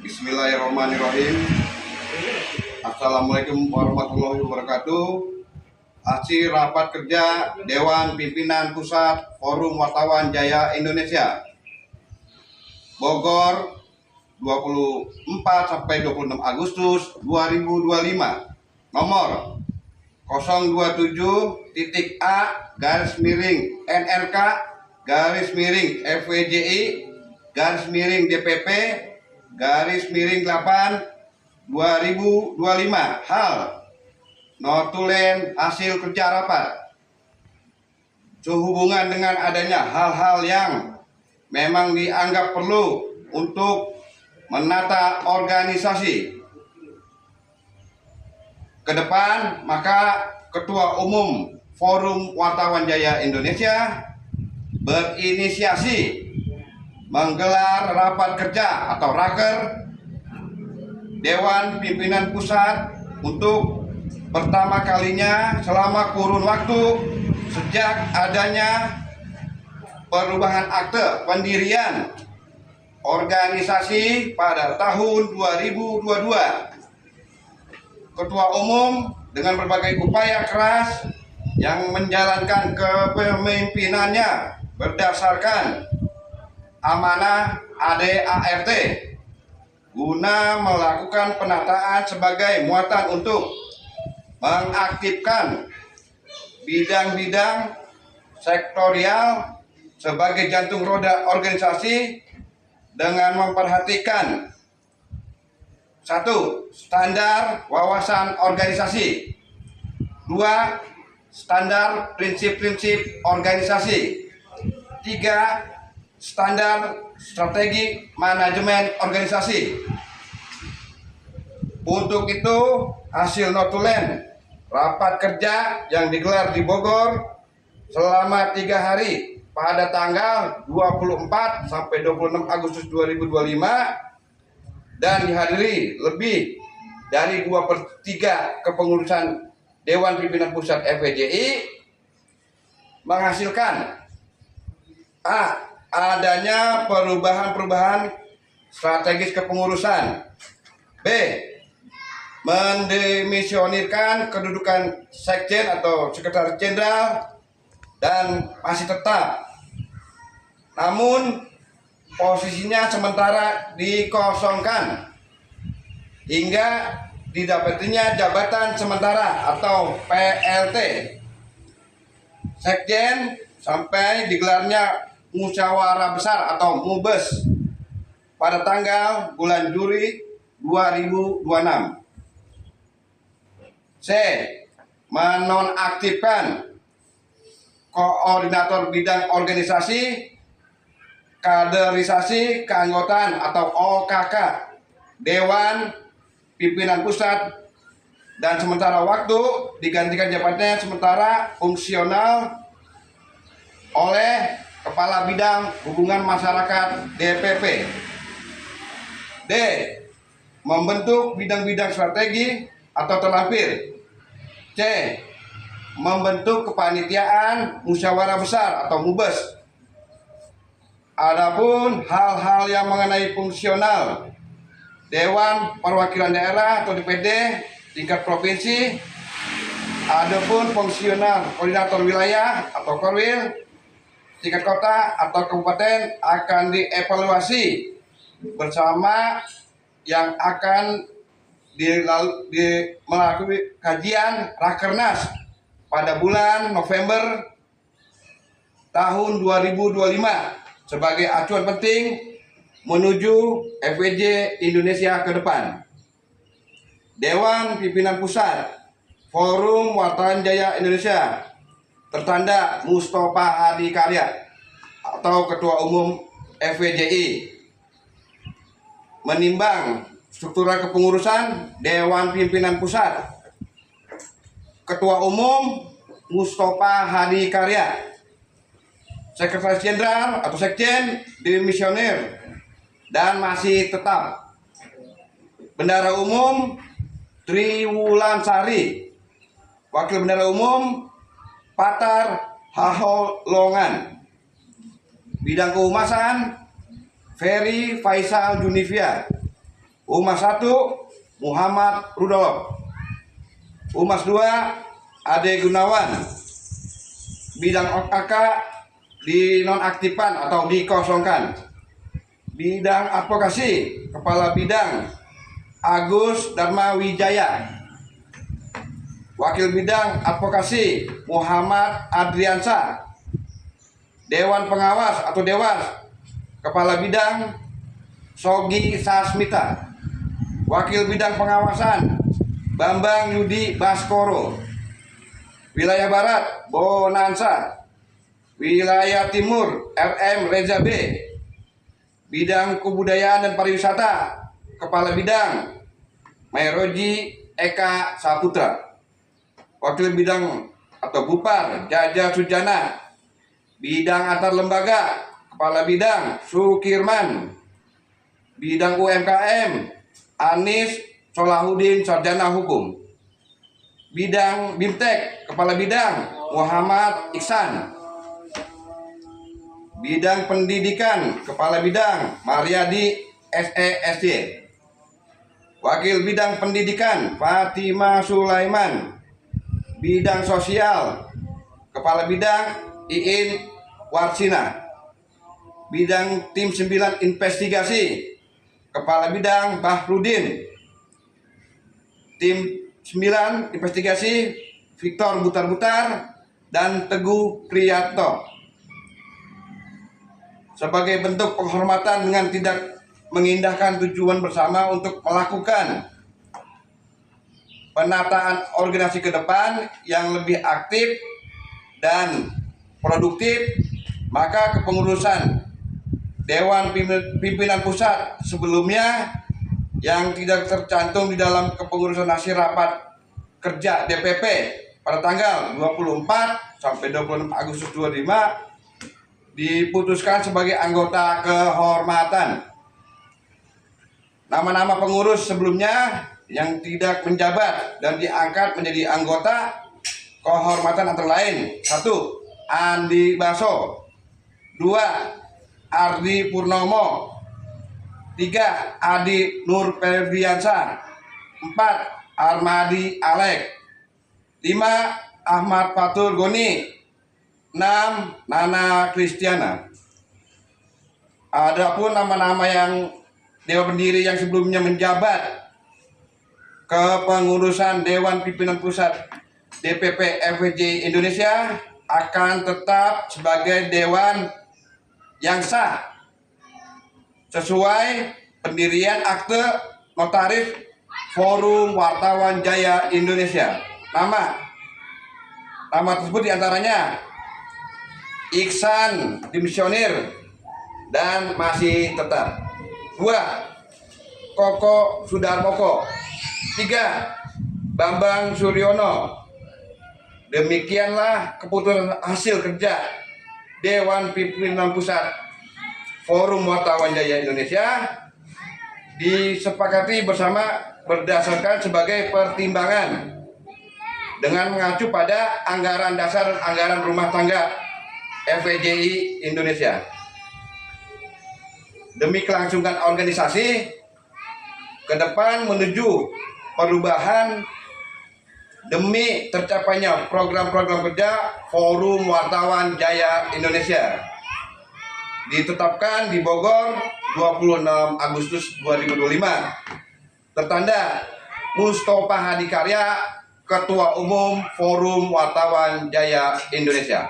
Bismillahirrahmanirrahim. Assalamualaikum warahmatullahi wabarakatuh. Hasil rapat kerja Dewan Pimpinan Pusat Forum Wartawan Jaya Indonesia Bogor 24 sampai 26 Agustus 2025 nomor 027.A-FVJI-MRK-FVJI-DPP-8 hal notulen hasil kerja rapat sehubungan dengan adanya hal-hal yang memang dianggap perlu untuk menata organisasi ke depan, maka Ketua Umum Forum Wartawan Jaya Indonesia berinisiasi menggelar rapat kerja atau raker Dewan Pimpinan Pusat untuk pertama kalinya selama kurun waktu sejak adanya perubahan akte pendirian organisasi pada tahun 2022. Ketua Umum dengan berbagai upaya keras yang menjalankan kepemimpinannya berdasarkan amanah ADART guna melakukan penataan sebagai muatan untuk mengaktifkan bidang-bidang sektorial sebagai jantung roda organisasi dengan memperhatikan 1. Standar wawasan organisasi. 2. Standar prinsip-prinsip organisasi. 3. Standar strategi manajemen organisasi. Untuk itu, hasil notulen rapat kerja yang digelar di Bogor selama 3 hari pada tanggal 24 sampai 26 Agustus 2025 dan dihadiri lebih dari 2/3 kepengurusan Dewan Pimpinan Pusat FVJI menghasilkan adanya perubahan strategis kepengurusan. B. Mendemisionirkan kedudukan sekjen atau sekretaris jenderal dan masih tetap, namun posisinya sementara dikosongkan hingga didapatinya jabatan sementara atau PLT sekjen sampai digelarnya musyawarah besar atau MUBES pada tanggal bulan Juli 2026. C. Menonaktifkan koordinator bidang organisasi, kaderisasi, keanggotaan atau OKK Dewan Pimpinan Pusat dan sementara waktu digantikan jabatannya sementara fungsional oleh Kepala Bidang Hubungan Masyarakat DPP. D. Membentuk bidang-bidang strategi atau terlampir. C. Membentuk kepanitiaan musyawarah besar atau MUBES. Adapun hal-hal yang mengenai fungsional Dewan Perwakilan Daerah atau DPD tingkat provinsi, adapun fungsional koordinator wilayah atau Korwil tingkat kota atau kabupaten akan dievaluasi bersama yang akan melakukan kajian Rakernas pada bulan November tahun 2025 sebagai acuan penting menuju FVJ Indonesia ke depan. Dewan Pimpinan Pusat Forum Wartawan Jaya Indonesia tertanda Mustafa Hadi Karya atau Ketua Umum FVJI menimbang struktural kepengurusan Dewan Pimpinan Pusat. Ketua Umum Mustafa Hadi Karya, Sekretaris Jenderal atau Sekjen dimisioner dan masih tetap. Bendara Umum Triwulansari, Wakil Bendara Umum Patar Haholongan. Bidang Kehumasan Ferry Faisal Junivia. Humas 1 Muhammad Rudolf. Humas 2 Ade Gunawan. Bidang OKK dinonaktifkan atau dikosongkan. Bidang advokasi Kepala Bidang Agus Dharma Wijaya. Wakil Bidang Advokasi Muhammad Adriansa. Dewan Pengawas atau Dewas Kepala Bidang Sogi Sasmita. Wakil Bidang Pengawasan Bambang Yudi Baskoro. Wilayah Barat Bonansa. Wilayah Timur RM Reza B. Bidang Kebudayaan dan Pariwisata Kepala Bidang Mairoji Eka Saputra. Wakil Bidang atau Bupar Jaja Sujana. Bidang Antar Lembaga Kepala Bidang Sukirman. Bidang UMKM Anis Solahuddin Sarjana Hukum. Bidang Bimtek Kepala Bidang Muhammad Iksan. Bidang Pendidikan Kepala Bidang Mariadi SESD. Wakil Bidang Pendidikan Fatima Sulaiman. Bidang Sosial Kepala Bidang Iin Warsina. Bidang Tim 9 Investigasi Kepala Bidang Bahrudin. Tim 9 Investigasi Victor Butar-Butar dan Teguh Priyato. Sebagai bentuk penghormatan dengan tidak mengindahkan tujuan bersama untuk melakukan penataan organisasi ke depan yang lebih aktif dan produktif, maka kepengurusan Dewan Pimpinan Pusat sebelumnya yang tidak tercantum di dalam kepengurusan hasil rapat kerja DPP pada tanggal 24 sampai 26 Agustus 25 diputuskan sebagai anggota kehormatan. Nama-nama pengurus sebelumnya yang tidak menjabat dan diangkat menjadi anggota kehormatan antara lain: 1. Andi Baso. 2. Ardi Purnomo. 3. Adi Nur Febriansa. 4. Armadi Alek. 5. Ahmad Fatur Goni. 6. Nana Kristiana. Adapun nama-nama yang dewan pendiri yang sebelumnya menjabat kepengurusan Dewan Pimpinan Pusat DPP FWJ Indonesia akan tetap sebagai dewan yang sah sesuai pendirian akte notaris Forum Wartawan Jaya Indonesia. Nama tersebut diantaranya Iksan Dimisionir dan masih tetap. 2. Koko Sudarmoko. 3. Bambang Suryono. Demikianlah keputusan hasil kerja Dewan Pimpinan Pusat Forum Wartawan Jaya Indonesia disepakati bersama berdasarkan sebagai pertimbangan dengan mengacu pada anggaran dasar dan anggaran rumah tangga FWJI Indonesia. Demi kelangsungan organisasi ke depan menuju perubahan demi tercapainya program-program kerja Forum Wartawan Jaya Indonesia ditetapkan di Bogor 26 Agustus 2025. Tertanda Mustofa Hadikarya, Ketua Umum Forum Wartawan Jaya Indonesia.